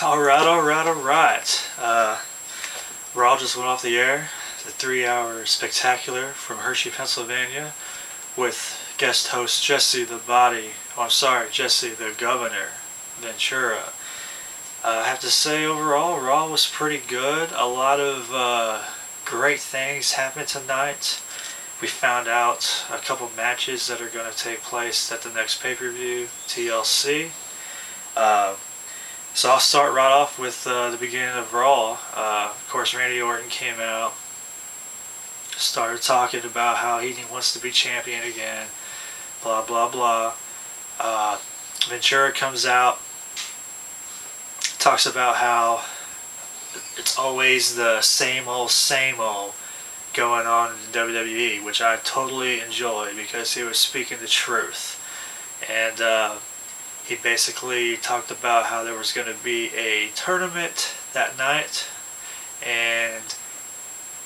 Alright. Raw just went off the air. The 3-hour spectacular from Hershey, Pennsylvania, with guest host Jesse the Governor Ventura. I have to say, overall, Raw was pretty good. A lot of great things happened tonight. We found out a couple matches that are going to take place at the next pay-per-view, TLC. So I'll start right off with the beginning of Raw. Of course, Randy Orton came out, started talking about how he wants to be champion again, blah, blah, blah. Ventura comes out, talks about how it's always the same old going on in WWE, which I totally enjoy because he was speaking the truth. And he basically talked about how there was going to be a tournament that night and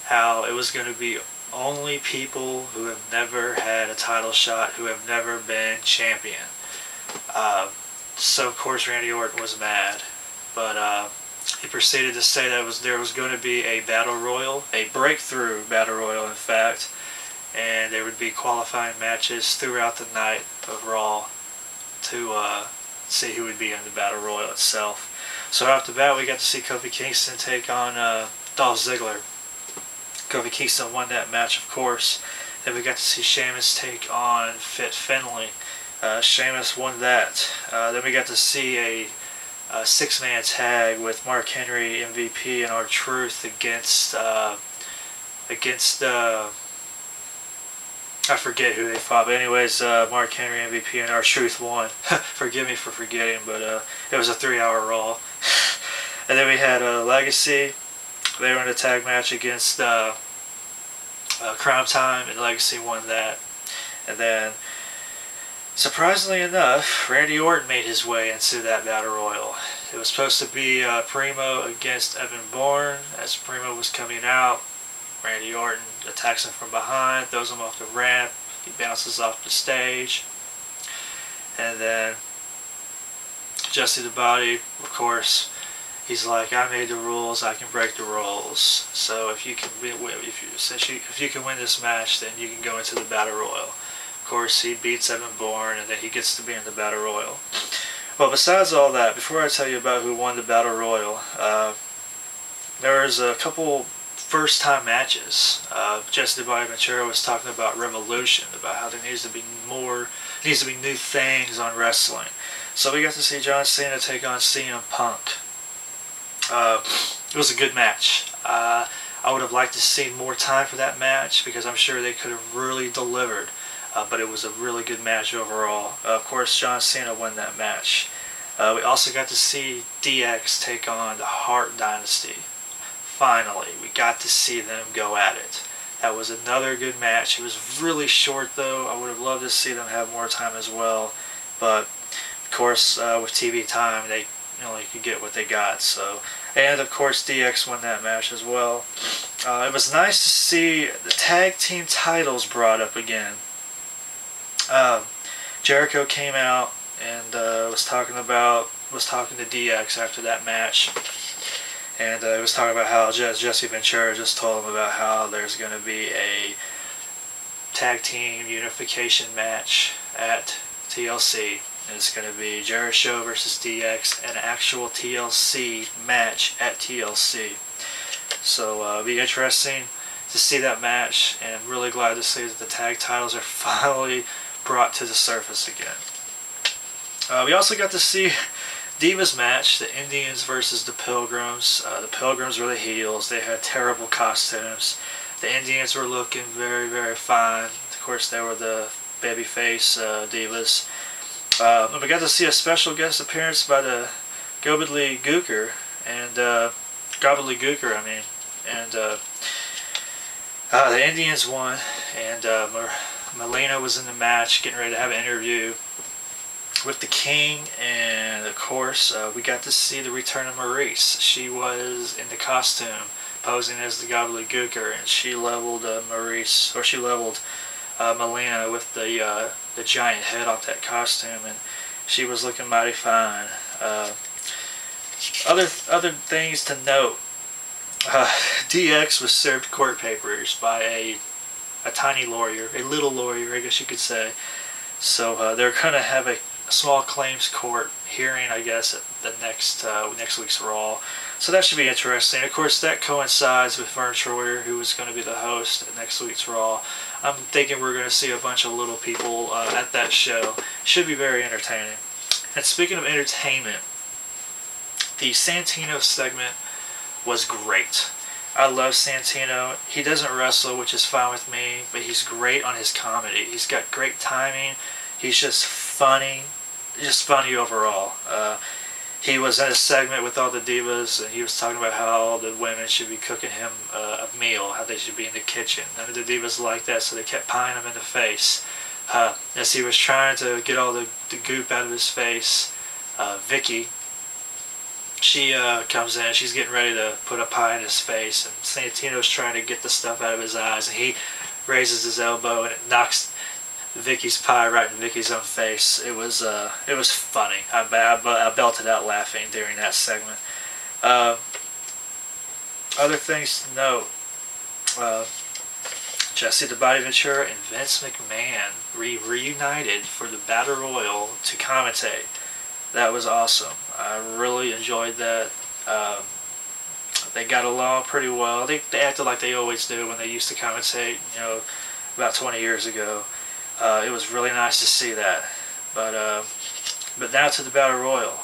how it was going to be only people who have never had a title shot, who have never been champion. So of course Randy Orton was mad, but he proceeded to say that there was going to be a battle royal, a breakthrough battle royal in fact, and there would be qualifying matches throughout the night of Raw to see who would be in the battle royal itself. So after that, we got to see Kofi Kingston take on Dolph Ziggler. Kofi Kingston won that match, of course. Then we got to see Sheamus take on Fit Finlay. Sheamus won that. Then we got to see a 6-man tag with Mark Henry, MVP, and R-Truth against I forget who they fought, but anyways, Mark Henry, MVP, and R-Truth won. Forgive me for forgetting, but it was a 3-hour Raw. And then we had Legacy. They were in a tag match against Crime Time, and Legacy won that. And then, surprisingly enough, Randy Orton made his way into that battle royal. It was supposed to be Primo against Evan Bourne. As Primo was coming out, Randy Orton attacks him from behind, throws him off the ramp, he bounces off the stage, and then Jesse the Body, of course, he's like, I made the rules, I can break the rules. So if you can win this match, then you can go into the battle royal. Of course, he beats Evan Bourne, and then he gets to be in the battle royal. Well, besides all that, before I tell you about who won the battle royal, there was a couple first-time matches. Jesse the Body Ventura was talking about Revolution, about how there needs to be new things on wrestling. So we got to see John Cena take on CM Punk. It was a good match. I would have liked to see more time for that match because I'm sure they could have really delivered. But it was a really good match overall. Of course, John Cena won that match. We also got to see DX take on the Hart Dynasty. Finally, we got to see them go at it. That was another good match. It was really short though. I would have loved to see them have more time as well. But of course, with TV time, they only could get what they got. So, and of course, DX won that match as well. It was nice to see the tag team titles brought up again. Jericho came out and was talking to DX after that match. And he was talking about how Jesse Ventura just told him about how there's going to be a tag team unification match at TLC. And it's going to be Jericho versus DX, an actual TLC match at TLC. So it'll be interesting to see that match, and I'm really glad to see that the tag titles are finally brought to the surface again. We also got to see Divas Match, the Indians versus the Pilgrims. The Pilgrims were the heels. They had terrible costumes. The Indians were looking very, very fine. Of course, they were the babyface Divas. And we got to see a special guest appearance by the Gobedly Gooker, and the Indians won, and Melina was in the match, getting ready to have an interview with the King, and of course we got to see the return of Maryse. She was in the costume, posing as the Gobedly Gooker, and she leveled Melina with the giant head off that costume, and she was looking mighty fine. Other things to note. DX was served court papers by a tiny lawyer, a little lawyer, I guess you could say. So they're going to have a small claims court hearing, I guess, at the next week's Raw. So that should be interesting. Of course, that coincides with ventura, who is going to be the host at next week's Raw. I'm thinking we're going to see a bunch of little people at that show. Should be very entertaining. And speaking of entertainment, the Santino segment was great. I love Santino. He doesn't wrestle, which is fine with me, but he's great on his comedy. He's got great timing. He's just funny overall. He was in a segment with all the divas, and he was talking about how all the women should be cooking him a meal, how they should be in the kitchen. None of the divas liked that, so they kept pieing him in the face. As he was trying to get all the goop out of his face, Vicky, she comes in, she's getting ready to put a pie in his face, and Santino's trying to get the stuff out of his eyes, and he raises his elbow, and it knocks Vicky's pie right in Vicky's own face. It was funny. I belted out laughing during that segment. Other things to note. Jesse the Body Ventura and Vince McMahon reunited for the Battle Royal to commentate. That was awesome. I really enjoyed that. They got along pretty well. They acted like they always do when they used to commentate, about 20 years ago. It was really nice to see that. But now to the Battle Royal.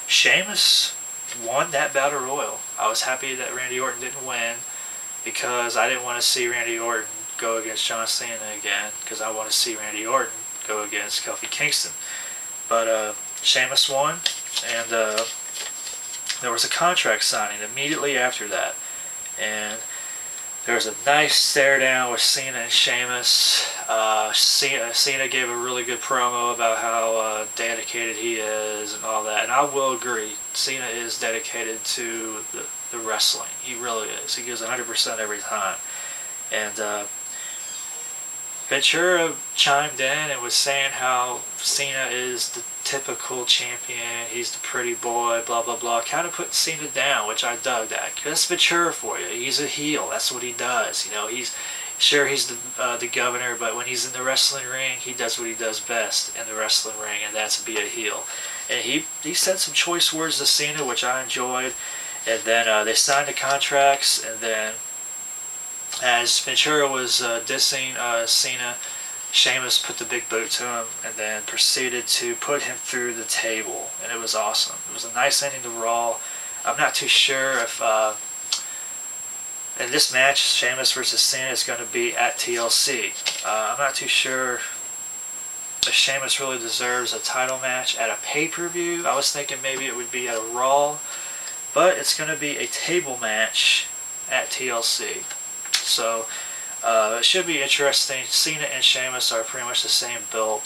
Sheamus won that Battle Royal. I was happy that Randy Orton didn't win, because I didn't want to see Randy Orton go against John Cena again, because I want to see Randy Orton go against Kofi Kingston. But Sheamus won, and there was a contract signing immediately after that. And there was a nice stare down with Cena and Sheamus. Cena gave a really good promo about how dedicated he is and all that. And I will agree, Cena is dedicated to the wrestling. He really is. He gives 100% every time. And Ventura chimed in and was saying how Cena is the typical champion, he's the pretty boy, blah blah blah, kind of putting Cena down, which I dug that. That's Ventura for you. He's a heel. That's what he does. He's the governor, but when he's in the wrestling ring, he does what he does best in the wrestling ring, and that's be a heel. And he said some choice words to Cena, which I enjoyed. And then they signed the contracts, and then as Ventura was dissing Cena, Sheamus put the big boot to him and then proceeded to put him through the table, and it was awesome. It was a nice ending to Raw. I'm not too sure if in this match, Sheamus versus Cena is going to be at TLC. I'm not too sure if Sheamus really deserves a title match at a pay-per-view. I was thinking maybe it would be at a Raw, but it's going to be a table match at TLC. So it should be interesting. Cena and Sheamus are pretty much the same build.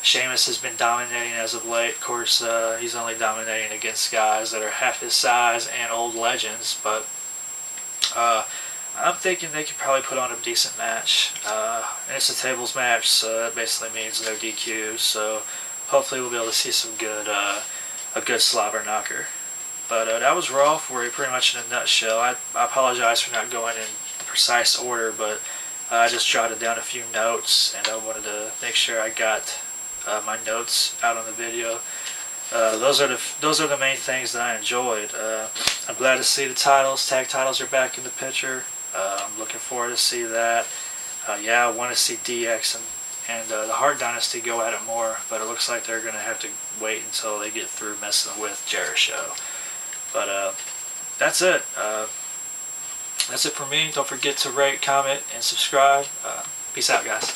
Sheamus has been dominating as of late. Of course, he's only dominating against guys that are half his size and old legends, but I'm thinking they could probably put on a decent match. And it's a tables match, so that basically means no DQ. So hopefully we'll be able to see some a good slobber knocker. But that was Raw for you, pretty much in a nutshell. I apologize for not going in precise order, but I just jotted down a few notes, and I wanted to make sure I got my notes out on the video. Those are the main things that I enjoyed. I'm glad to see the tag titles are back in the picture. I'm looking forward to see that. Yeah, I want to see DX and the Hart Dynasty go at it more, but it looks like they're going to have to wait until they get through messing with Jericho. But that's it. That's it for me. Don't forget to rate, comment, and subscribe. Peace out, guys.